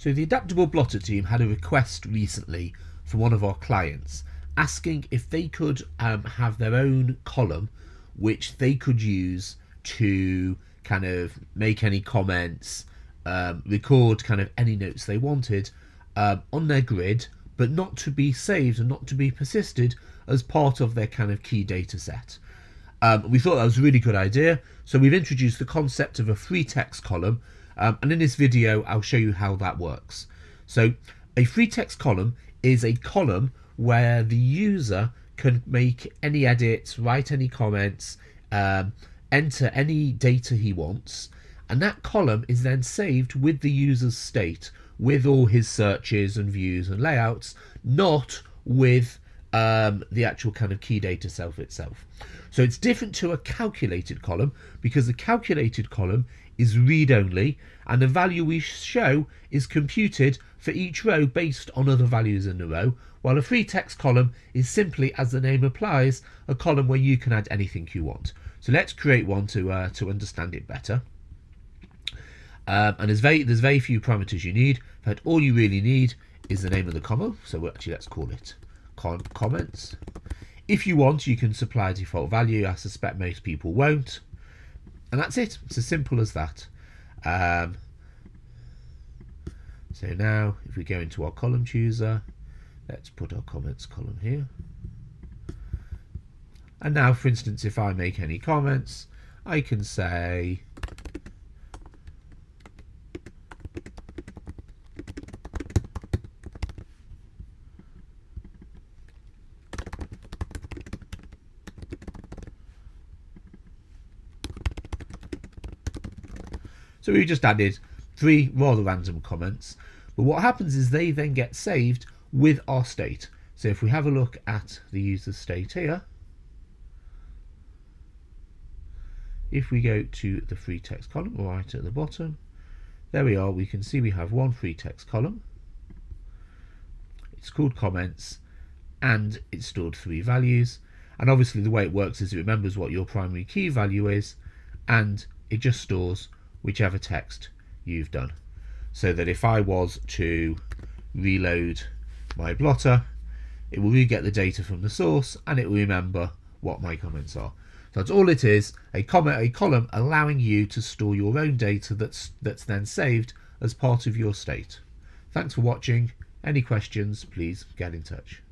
So the Adaptable Blotter team had a request recently from one of our clients asking if they could have their own column which they could use to kind of make any comments, record kind of any notes they wanted on their grid, but not to be saved and not to be persisted as part of their kind of key data set. We thought that was a really good idea, so we've introduced the concept of a free text column, and in this video I'll show you how that works. So a free text column is a column where the user can make any edits, write any comments, enter any data he wants, and that column is then saved with the user's state, with all his searches and views and layouts, not with the actual kind of key data self itself. So it's different to a calculated column, because the calculated column is read-only, and the value we show is computed for each row based on other values in the row, while a free text column is simply, as the name implies, a column where you can add anything you want. So let's create one to understand it better. And there's very few parameters you need. In fact, all you really need is the name of the column. So let's call it comments. If you want, you can supply a default value. I suspect most people won't. And that's it. It's as simple as that. So now, if we go into our column chooser, let's put our comments column here. And now, for instance, if I make any comments, I can say so we just added 3 rather random comments, but what happens is they then get saved with our state. So if we have a look at the user state here, if we go to the free text column right at the bottom, there we are. We can see we have one free text column. It's called comments, and it's stored 3 values. And obviously the way it works is it remembers what your primary key value is, and it just stores whichever text you've done. So that if I was to reload my blotter, it will re-get the data from the source, and it will remember what my comments are. So that's all it is, a column allowing you to store your own data that's then saved as part of your state. Thanks for watching. Any questions, please get in touch.